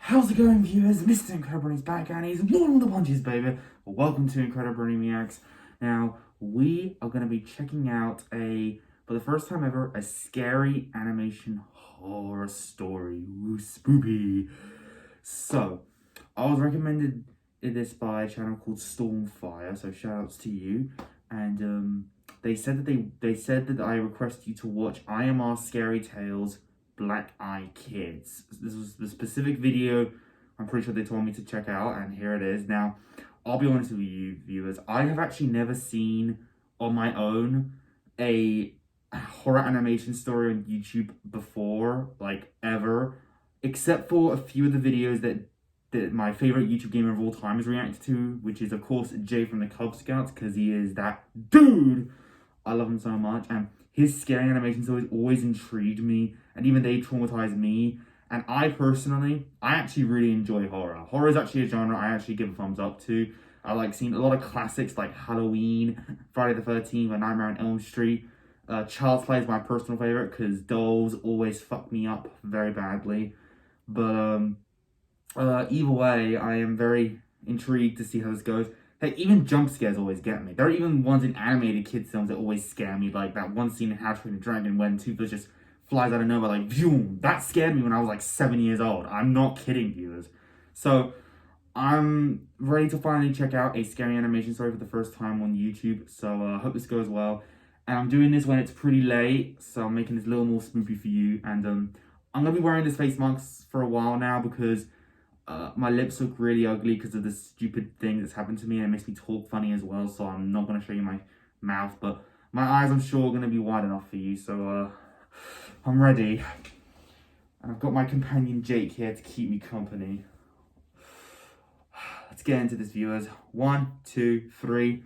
How's it going, viewers? Mr. Incredi-Brony's back, and he's rolling the punches, baby. Well, welcome to Incredi-Brony Reacts. Now, we are going to be checking out for the first time ever, a scary animation horror story. Ooh, spoopy. So, I was recommended this by a channel called Stormfire, so shoutouts to you. And they said that I request you to watch IMR Scary Tales Black Eye Kids. This was the specific video I'm pretty sure they told me to check out, and here it is. Now, I'll be honest with you, viewers, I have actually never seen on my own a horror animation story on YouTube before, like ever, except for a few of the videos that my favorite YouTube gamer of all time has reacted to, which is of course Jay from the Cub Scouts, because he is that dude. I love him so much, and his scary animation stories always intrigued me, and even they traumatized me. And I actually really enjoy horror. Horror is actually a genre I actually give a thumbs up to. I like seeing a lot of classics like Halloween, Friday the 13th, and Nightmare on Elm Street. Child's Play is my personal favorite because dolls always fuck me up very badly. But either way, I am very intrigued to see how this goes. Hey, even jump scares always get me. There are even ones in animated kids films that always scare me, like that one scene in How to Train Your Dragon when Toothless just flies out of nowhere, like, phew, that scared me when I was like 7 years old. I'm not kidding, viewers. So, I'm ready to finally check out a scary animation story for the first time on YouTube, so I hope this goes well. And I'm doing this when it's pretty late, so I'm making this a little more spoopy for you. And I'm going to be wearing this face mask for a while now because my lips look really ugly because of this stupid thing that's happened to me, and it makes me talk funny as well, so I'm not going to show you my mouth, but my eyes, I'm sure, are going to be wide enough for you, so I'm ready. And I've got my companion Jake here to keep me company. Let's get into this, viewers. 1, 2, 3,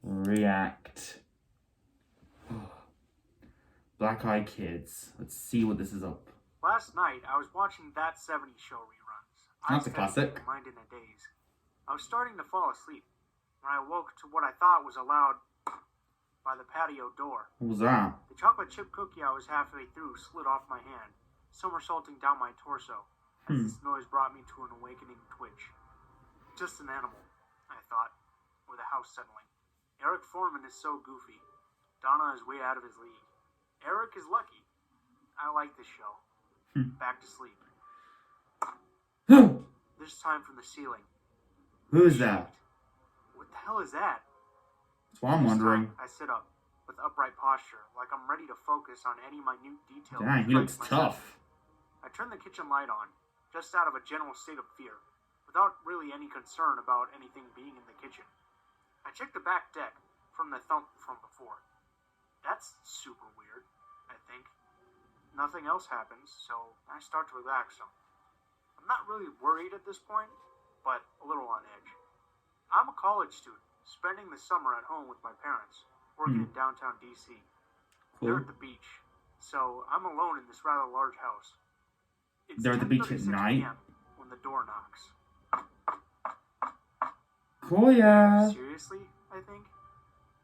react. Black Eye Kids. Let's see what this is up. Last night, I was watching That 70s Show reruns. That's a classic. Mind in a daze. I was starting to fall asleep when I woke to what I thought was a loud by the patio door. What was that? The chocolate chip cookie I was halfway through slid off my hand, somersaulting down my torso, as this noise brought me to an awakening twitch. Just an animal, I thought, with a house settling. Eric Foreman is so goofy. Donna is way out of his league. Eric is lucky. I like this show. Back to sleep. This time from the ceiling. Who is that? What the hell is that? That's what I'm wondering. I sit up, with upright posture, like I'm ready to focus on any minute detail. Dang, he looks tough. I turn the kitchen light on, just out of a general state of fear, without really any concern about anything being in the kitchen. I check the back deck from the thump from before. That's super weird, I think. Nothing else happens, so I start to relax some. I'm not really worried at this point, but a little on edge. I'm a college student, spending the summer at home with my parents, working in downtown DC. Cool. They're at the beach, so I'm alone in this rather large house. They're at the beach at night? When the door knocks. Cool, yeah. Seriously, I think?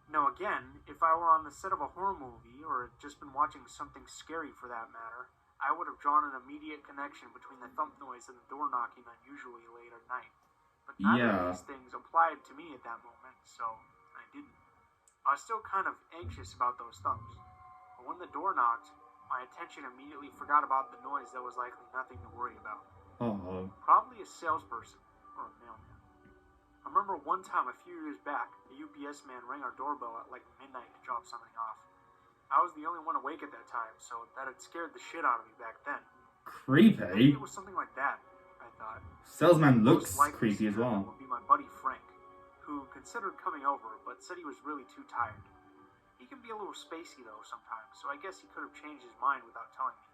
No, again, if I were on the set of a horror movie, or had just been watching something scary for that matter, I would have drawn an immediate connection between the thump noise and the door knocking unusually late at night. But neither of these things applied to me at that moment, so I didn't. I was still kind of anxious about those thumps. But when the door knocked, my attention immediately forgot about the noise that was likely nothing to worry about. Probably a salesperson, or a mailman. I remember one time a few years back, the UPS man rang our doorbell at like midnight to drop something off. I was the only one awake at that time, so that had scared the shit out of me back then. Creepy? Maybe it was something like that, I thought. Salesman looks creepy as well. Would be my buddy Frank, who considered coming over, but said he was really too tired. He can be a little spacey though sometimes, so I guess he could have changed his mind without telling me.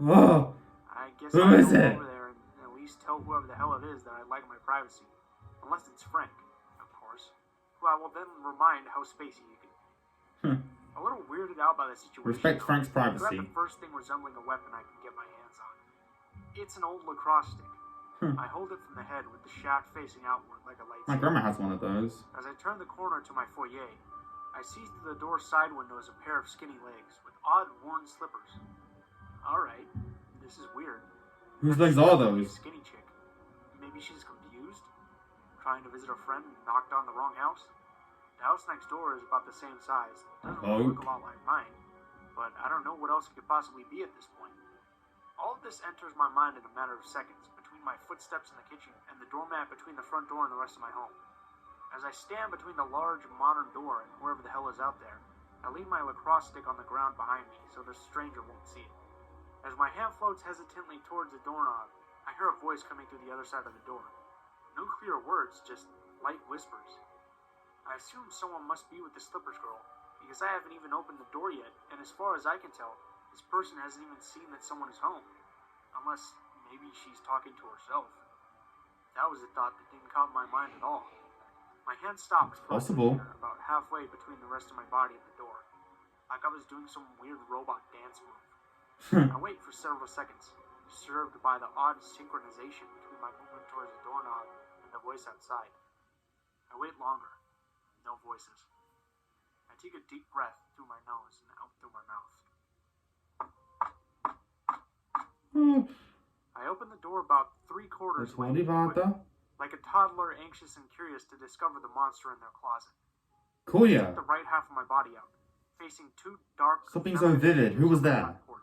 Whoa! I guess I'll go over there and at least tell whoever the hell it is that I like my privacy. Unless it's Frank, of course. Who I will then remind how spacey he can be. A little weirded out by the situation. Respect Frank's privacy. I grabbed the first thing resembling a weapon I can get my hands on. It's an old lacrosse stick. I hold it from the head with the shaft facing outward like a lightsaber. My grandma has one of those. As I turn the corner to my foyer, I see through the door side windows a pair of skinny legs with odd worn slippers. Alright, This is weird. Whose legs are A those? skinny chick. Maybe she's confused, trying to visit a friend and knocked on the wrong house. The house next door is about the same size. Doesn't really look a lot like mine, but I don't know what else it could possibly be at this point. All of this enters my mind in a matter of seconds, between my footsteps in the kitchen and the doormat between the front door and the rest of my home. As I stand between the large modern door and whoever the hell is out there, I lean my lacrosse stick on the ground behind me so the stranger won't see it. As my hand floats hesitantly towards the doorknob, I hear a voice coming through the other side of the door. No clear words, just light whispers. I assume someone must be with the Slippers girl, because I haven't even opened the door yet, and as far as I can tell, this person hasn't even seen that someone is home. Unless maybe she's talking to herself. That was a thought that didn't come to my mind at all. My hand stopped for Possible. about halfway between the rest of my body and the door, like I was doing some weird robot dance move. I wait for several seconds, disturbed by the odd synchronization between my movement towards the doorknob and the voice outside. I wait longer. No voices. I take a deep breath through my nose and out through my mouth. I open the door about 3/4 way, like a toddler anxious and curious to discover the monster in their closet. Cool, I yeah. stick the right half of my body out, facing two dark... Stop being so vivid. Who was that? Porch.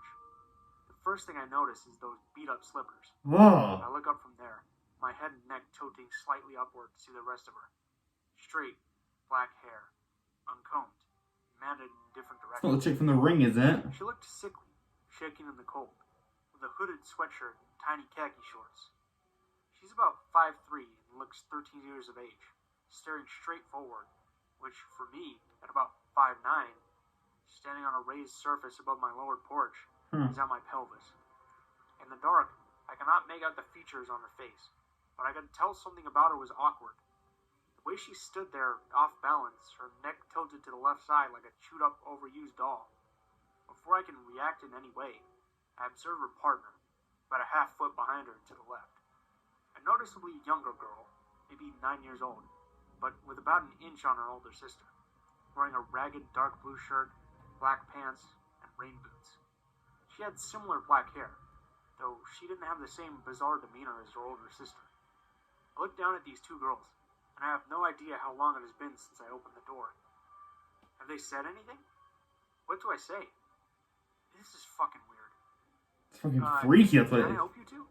The first thing I notice is those beat-up slippers. Whoa. I look up from there, my head and neck tilting slightly upward to see the rest of her. Straight, black hair, uncombed, matted in different It's not the directions. chick from The Ring, is it? She looked sickly, shaking in the cold, with a hooded sweatshirt and tiny khaki shorts. She's about 5'3" and looks 13 years of age, staring straight forward, which, for me, at about 5'9", standing on a raised surface above my lowered porch, is at my pelvis. In the dark, I cannot make out the features on her face, but I could tell something about her was awkward. The way she stood there, off balance, her neck tilted to the left side like a chewed-up, overused doll. Before I can react in any way, I observe her partner, about a half foot behind her to the left. A noticeably younger girl, maybe 9 years old, but with about an inch on her older sister, wearing a ragged dark blue shirt, black pants, and rain boots. She had similar black hair, though she didn't have the same bizarre demeanor as her older sister. I look down at these two girls, and I have no idea how long it has been since I opened the door. Have they said anything? What do I say? This is fucking weird. It's fucking freaky, that's what it Can I is. help you two?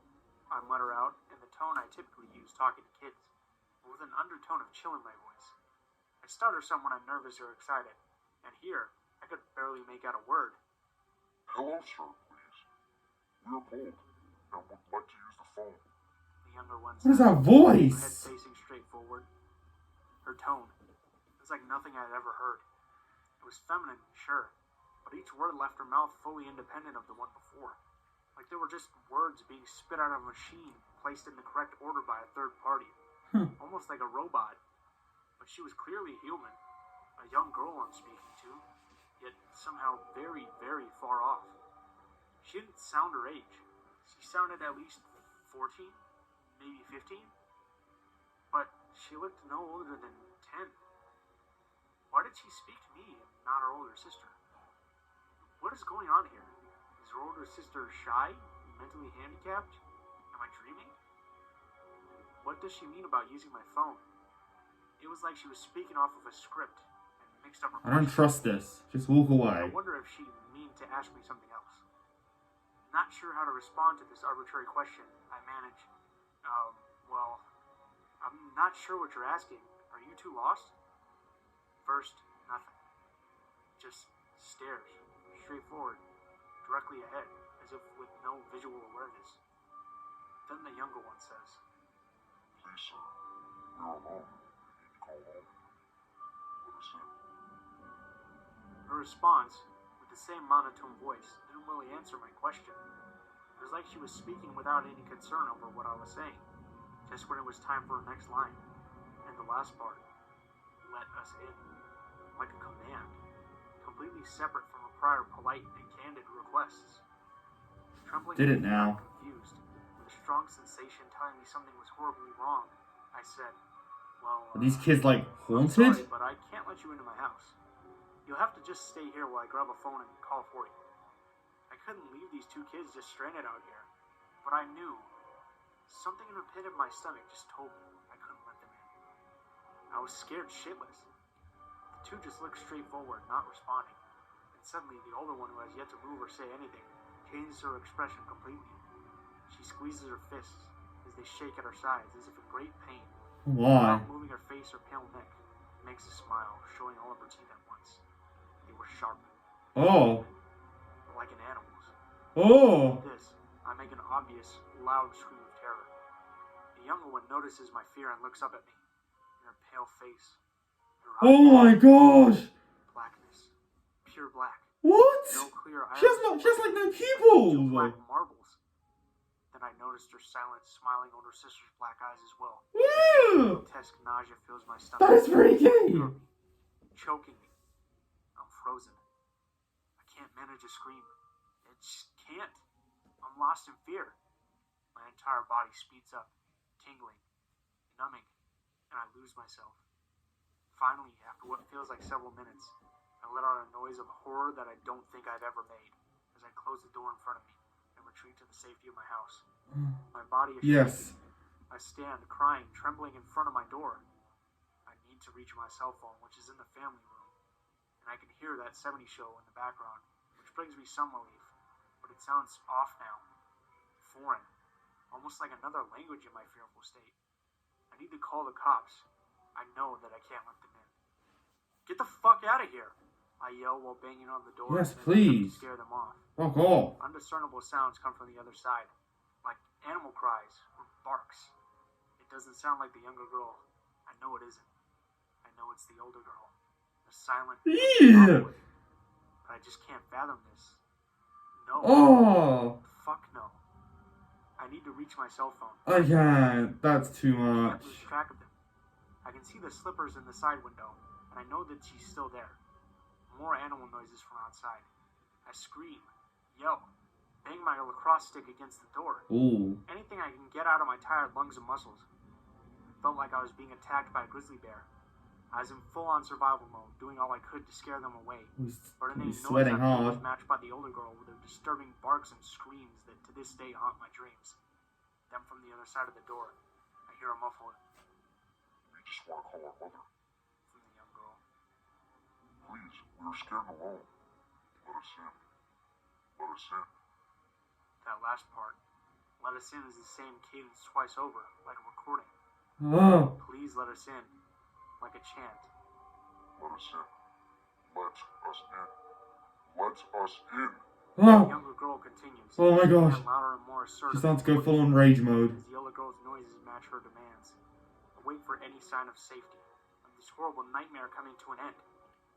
I mutter out in the tone I typically use talking to kids, but with an undertone of chill in my voice. I stutter some when I'm nervous or excited, and here, I could barely make out a word. Hello, sir, please. We're cold and would like to use the phone. The younger one What is said, that her head voice? facing straight forward. Her tone was like nothing I had ever heard. It was feminine, sure, but each word left her mouth fully independent of the one before. Like they were just words being spit out of a machine, placed in the correct order by a third party. Almost like a robot. But she was clearly human. A young girl I'm speaking to, yet somehow very, very far off. She didn't sound her age. She sounded at least 14, maybe 15. But she looked no older than 10. Why did she speak to me and not her older sister? What is going on here? Is her older sister shy? Mentally handicapped? Am I dreaming? What does she mean about using my phone? It was like she was speaking off of a script and mixed up her I don't questions. trust this. Just walk I away. wonder if she meant to ask me something else. Not sure how to respond to this arbitrary question. I manage, well, I'm not sure what you're asking. Are you two lost? First, nothing. Just stares, straight forward, directly ahead, as if with no visual awareness. Then the younger one says, Please, sir, we're alone. We need to call home. What is it? her response, with the same monotone voice, didn't really answer my question. It was like she was speaking without any concern over what I was saying, just when it was time for her next line. And the last part, let us in. Like a command, completely separate from her prior polite and candid requests. Trembling Did it and now. confused, with a strong sensation telling me something was horribly wrong, I said, well, Are these kids like I'm sorry, haunted? but I can't let you into my house. You'll have to just stay here while I grab a phone and call for you. I couldn't leave these two kids just stranded out here. But I knew. Something in the pit of my stomach just told me I couldn't let them in. I was scared shitless. The two just looked straight forward, not responding. And suddenly, the older one, who has yet to move or say anything, changes her expression completely. She squeezes her fists as they shake at her sides as if in great pain. Why? Without moving her face or pale neck, makes a smile, showing all of her teeth at once. They were sharp. Oh. Like an animal's. Oh. This, I make an obvious, loud scream of terror. The younger one notices my fear and looks up at me. In her pale face, her eyes, Oh my gosh. blackness, pure black. What? No clear She has like no pupils. Two black marbles. Then I noticed her silent, smiling on her sister's black eyes as well. Woo! Grotesque nausea fills my stomach. That is pretty gay. Choking me. I'm frozen. I can't manage a scream. I just can't. I'm lost in fear. My entire body speeds up, tingling, numbing, and I lose myself. Finally, after what feels like several minutes, I let out a noise of horror that I don't think I've ever made as I close the door in front of me and retreat to the safety of my house. My body is Yes. shaking. I stand, crying, trembling in front of my door. I need to reach my cell phone, which is in the family room, and I can hear that 70s show in the background, which brings me some relief, but it sounds off now, foreign, almost like another language in my fearful state. I need to call the cops. I know that I can't let them in. Get the fuck out of here! I yell while banging on the door. Yes, and please. to scare them off. Fuck off. Undiscernible sounds come from the other side, like animal cries or barks. It doesn't sound like the younger girl. I know it isn't. I know it's the older girl. The silent, Yeah. awkward. But I just can't fathom this. No. Oh. Fuck no. I need to reach my cell phone. I can't. That's too I much. can't lose track of them. I can see the slippers in the side window, and I know that she's still there. More animal noises from outside. I scream, yell, bang my lacrosse stick against the door. Ooh. Anything I can get out of my tired lungs and muscles. I felt like I was being attacked by a grizzly bear. I was in full-on survival mode, doing all I could to scare them away. But any He's noise sweating I heard hard. was matched by the older girl with her disturbing barks and screams that to this day haunt my dreams. Then from the other side of the door, I hear a muffled We just want to call our mother. from the young girl. Please, we're scared and alone. Let us in. Let us in. That last part, let us in, is the same cadence twice over, like a recording. Oh. Please let us in, like a chant. Let us in. Let us in. Let us in. The Oh. younger girl continues. Oh my gosh. And louder and more assertive. She starts to go full on rage mode. As the older girl's noises match her demands. I wait for any sign of safety, of this horrible nightmare coming to an end.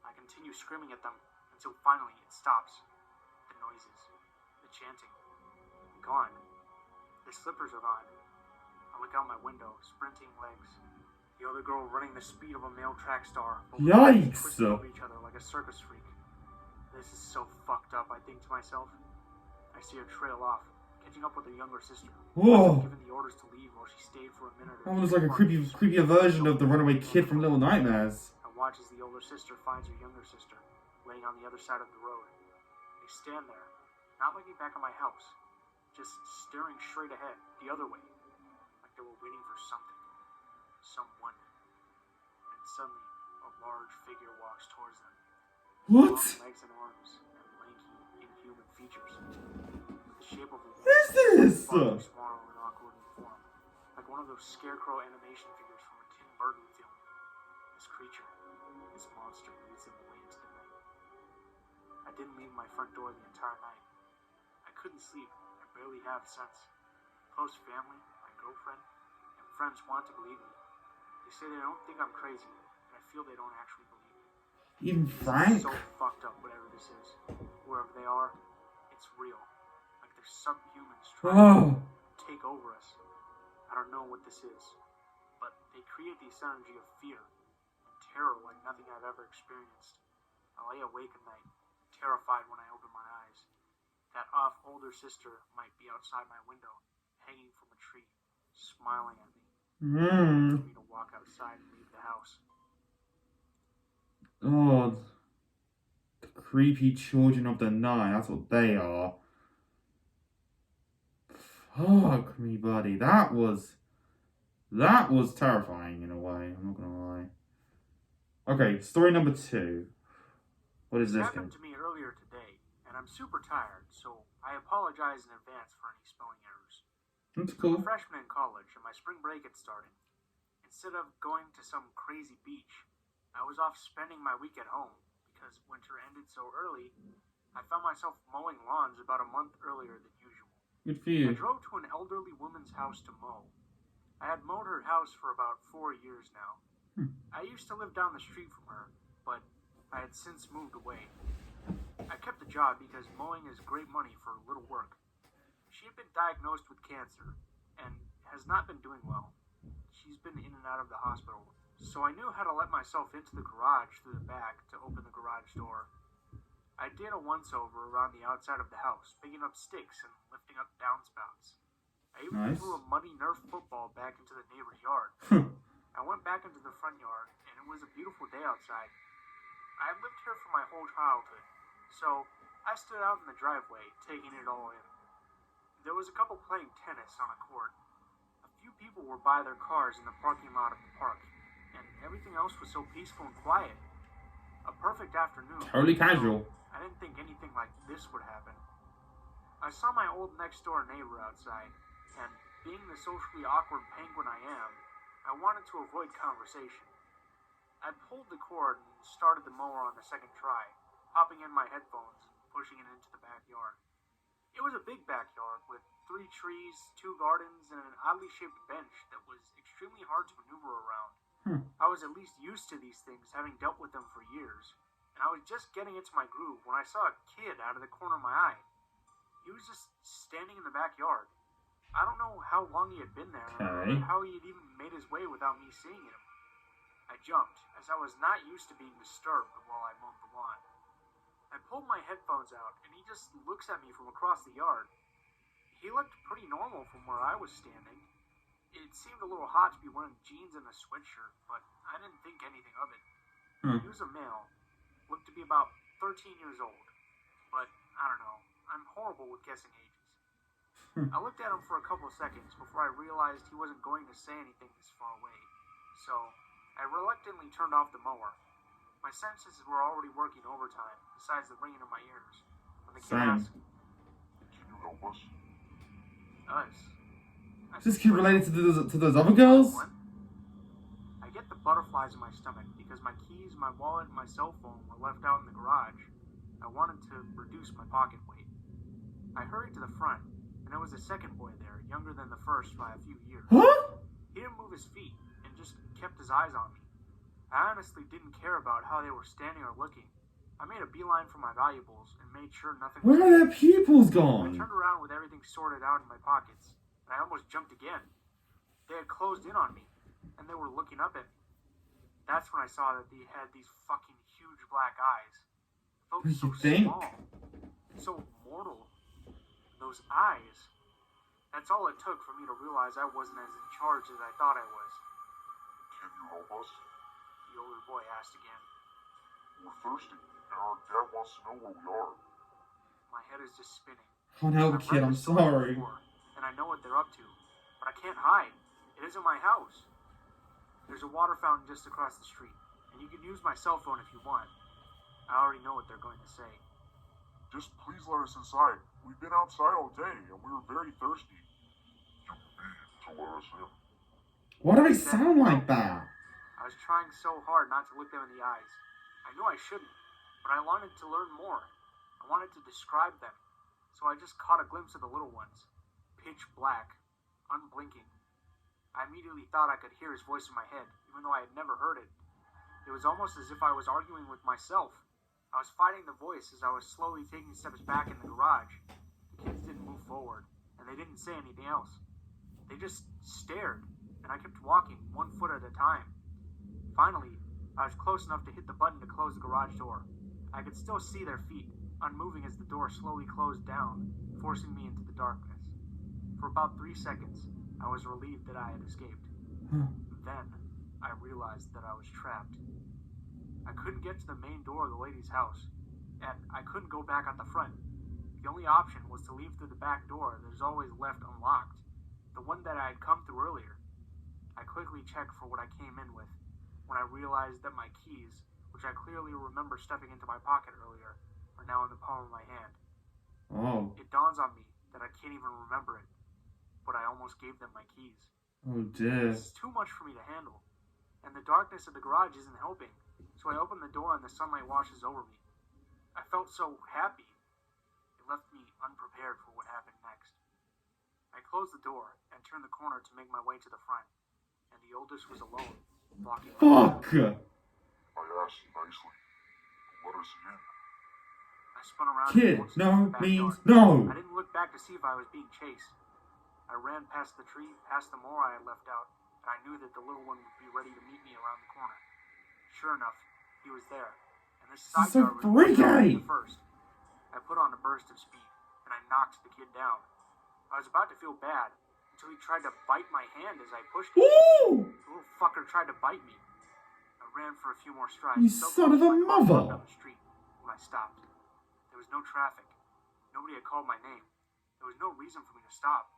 I continue screaming at them until finally it stops. The noises, the chanting, gone. The slippers are gone. I look out my window, sprinting legs. The other girl running the speed of a male track star. but with their legs Yikes. twisted over each other like a circus freak. This is so fucked up, I think to myself. I see her trail off, catching up with her younger sister. Whoa. Giving the orders to leave while she stayed for a minute or That two was like a before creepier version of the runaway kid from Little Nightmares. I watch as the older sister finds her younger sister, laying on the other side of the road. They stand there, not looking back at my house, just staring straight ahead, the other way, like they were waiting for something, someone. And suddenly, a large figure walks towards them. What? Long legs and arms, and lanky, inhuman features. With the shape of a woman. What is this? Far too small and awkward in form. Like one of those scarecrow animation figures from a Tim Burton film. This creature, this monster leads them away into the night. I didn't leave my front door the entire night. I couldn't sleep. I barely have sense. Close family, my girlfriend, and friends want to believe me. They say they don't think I'm crazy, but I feel they don't actually believe me. Even This Frank? is so fucked up, whatever this is. Wherever they are, it's real. Like they're subhumans trying Oh. to take over us. I don't know what this is, but they create this energy of fear and terror like nothing I've ever experienced. I lay awake at night, terrified when I open my eyes. That older sister might be outside my window, hanging from a tree, smiling at me, for me to walk outside and leave the house. Oh. The creepy children of the night. That's what they are. Fuck me, buddy. That was terrifying in a way. I'm not gonna lie. Okay, story number 2. What is This this happened game? to me earlier today, and I'm super tired, so I apologize in advance for any spelling errors. That's I'm a cool. freshman in college, and my spring break had started. Instead of going to some crazy beach, I was off spending my week at home. Because winter ended so early, I found myself mowing lawns about a month earlier than usual. Good for I you. drove to an elderly woman's house to mow. I had mowed her house for about 4 years now. I used to live down the street from her, but I had since moved away. I kept the job because mowing is great money for little work. She had been diagnosed with cancer and has not been doing well. She's been in and out of the hospital, so I knew how to let myself into the garage through the back to open the garage door. I did a once-over around the outside of the house, picking up sticks and lifting up downspouts. I even Nice. threw a muddy Nerf football back into the neighbor's yard. I went back into the front yard, and it was a beautiful day outside. I had lived here for my whole childhood, so I stood out in the driveway, taking it all in. There was a couple playing tennis on a court. A few people were by their cars in the parking lot of the park, and everything else was so peaceful and quiet. A perfect afternoon. Totally casual. I didn't think anything like this would happen. I saw my old next-door neighbor outside, and being the socially awkward penguin I am, I wanted to avoid conversation. I pulled the cord and started the mower on the second try, hopping in my headphones and pushing it into the backyard. It was a big backyard with 3 trees, 2 gardens, and an oddly shaped bench that was extremely hard to maneuver around. I was at least used to these things, having dealt with them for years, and I was just getting into my groove when I saw a kid out of the corner of my eye. He was just standing in the backyard. I don't know how long he had been there, Okay. or how he had even made his way without me seeing him. I jumped, as I was not used to being disturbed while I mowed the lawn. I pulled my headphones out, and he just looks at me from across the yard. He looked pretty normal from where I was standing. It seemed a little hot to be wearing jeans and a sweatshirt, but I didn't think anything of it. He was a male, looked to be about 13 years old, but I don't know. I'm horrible with guessing ages. I looked at him for a couple of seconds before I realized he wasn't going to say anything this far away, so I reluctantly turned off the mower. My senses were already working overtime, besides the ringing in my ears. When the kid Same. asked, Can you help us? us. Is this kid related to those other girls? What? I get the butterflies in my stomach because my keys, my wallet, and my cell phone were left out in the garage. I wanted to reduce my pocket weight. I hurried to the front, and there was a second boy there, younger than the first by a few years. Huh? He didn't move his feet and just kept his eyes on me. I honestly didn't care about how they were standing or looking. I made a beeline for my valuables and made sure nothing was Where are their pupils I gone? turned around with everything sorted out in my pockets, and I almost jumped again. They had closed in on me, and they were looking up at me. That's when I saw that they had these fucking huge black eyes. It felt You so think? small and so mortal. Those eyes. That's all it took for me to realize I wasn't as in charge as I thought I was. Can you help us? The older boy asked again. We're thirsty, and our dad wants to know where we are. My head is just spinning. Can't help, I've kid. read I'm this story sorry. before, and I know what they're up to, but I can't hide. It isn't my house. There's a water fountain just across the street, and you can use my cell phone if you want. I already know what they're going to say. Just please let us inside. We've been outside all day, and we were very thirsty. You need to let us in. Why do they sound like that? I was trying so hard not to look them in the eyes. I knew I shouldn't, but I wanted to learn more. I wanted to describe them, so I just caught a glimpse of the little ones. Pitch black, unblinking. I immediately thought I could hear his voice in my head, even though I had never heard it. It was almost as if I was arguing with myself. I was fighting the voice as I was slowly taking steps back in the garage. The kids didn't move forward, and they didn't say anything else. They just stared, and I kept walking, 1 foot at a time. Finally, I was close enough to hit the button to close the garage door. I could still see their feet, unmoving as the door slowly closed down, forcing me into the darkness. For about 3 seconds, I was relieved that I had escaped. Then, I realized that I was trapped. I couldn't get to the main door of the lady's house, and I couldn't go back out the front. The only option was to leave through the back door that is always left unlocked, the one that I had come through earlier. I quickly checked for what I came in with, when I realized that my keys, which I clearly remember stuffing into my pocket earlier, are now in the palm of my hand. Oh. It dawns on me that I can't even remember it, but I almost gave them my keys. Oh dear. This is too much for me to handle, and the darkness of the garage isn't helping, so I open the door and the sunlight washes over me. I felt so happy. It left me unprepared for what happened next. I closed the door and turned the corner to make my way to the front, and the oldest was alone, blocking my Fuck! way. I asked nicely. Let us in. I spun around Kid, and walked no into the backyard. means no! I didn't look back to see if I was being chased. I ran past the tree, past the moor I had left out, and I knew that the little one would be ready to meet me around the corner. Sure enough, he was there, and this side So yard was freaky! first. I put on a burst of speed, and I knocked the kid down. I was about to feel bad until he tried to bite my hand as I pushed him. Ooh! The little fucker tried to bite me. I ran for a few more strides. You so son close of a my car mother! parked on the street when I stopped. There was no traffic. Nobody had called my name. There was no reason for me to stop.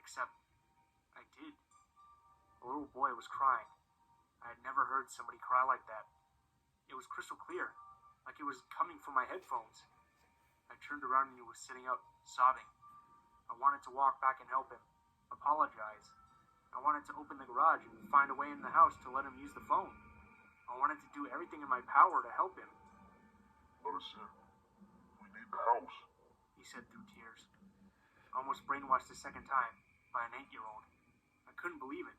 Except, I did. A little boy was crying. I had never heard somebody cry like that. It was crystal clear, like it was coming from my headphones. I turned around and he was sitting up, sobbing. I wanted to walk back and help him, apologize. I wanted to open the garage and find a way in the house to let him use the phone. I wanted to do everything in my power to help him. Let us in. We need the house. He said through tears. Almost brainwashed a second time by an 8-year-old. I couldn't believe it.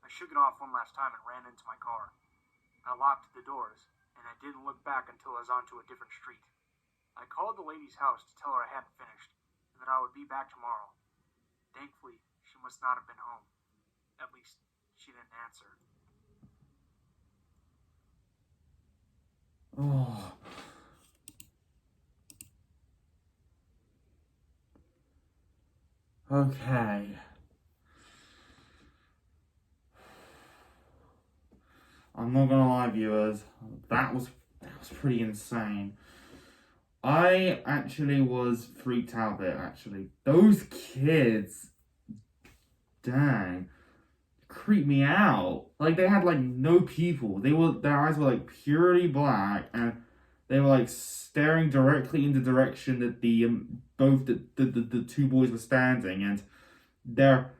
I shook it off one last time and ran into my car. I locked the doors, and I didn't look back until I was onto a different street. I called the lady's house to tell her I hadn't finished, and that I would be back tomorrow. Thankfully, she must not have been home. At least, she didn't answer. Oh. Okay. I'm not gonna lie, viewers. That was pretty insane. I actually was freaked out there. Actually, those kids, dang, creeped me out. Like they had like no pupil. Their eyes were like purely black, and they were like staring directly in the direction that both the two boys were standing, and their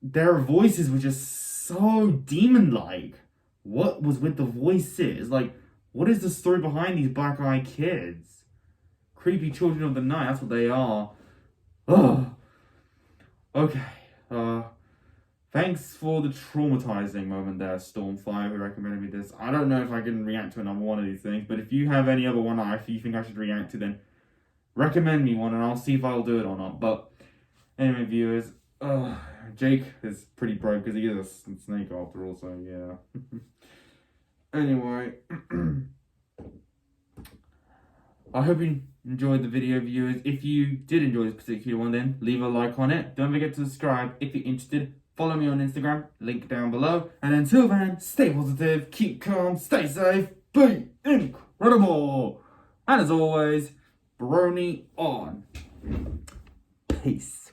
voices were just so demon-like. What was with the voices? Like, what is the story behind these black-eyed kids? Creepy children of the night, that's what they are. Ugh. Okay. Thanks for the traumatizing moment there, Stormfly, who recommended me this. I don't know if I can react to another one of these things, but if you have any other one that you think I should react to, then recommend me one and I'll see if I'll do it or not. But anyway, viewers, Jake is pretty broke because he is a snake after all, so yeah. Anyway, I hope you enjoyed the video, viewers. If you did enjoy this particular one, then leave a like on it. Don't forget to subscribe if you're interested. Follow me on Instagram, link down below. And until then, stay positive, keep calm, stay safe, be incredible. And as always, Brony on. Peace.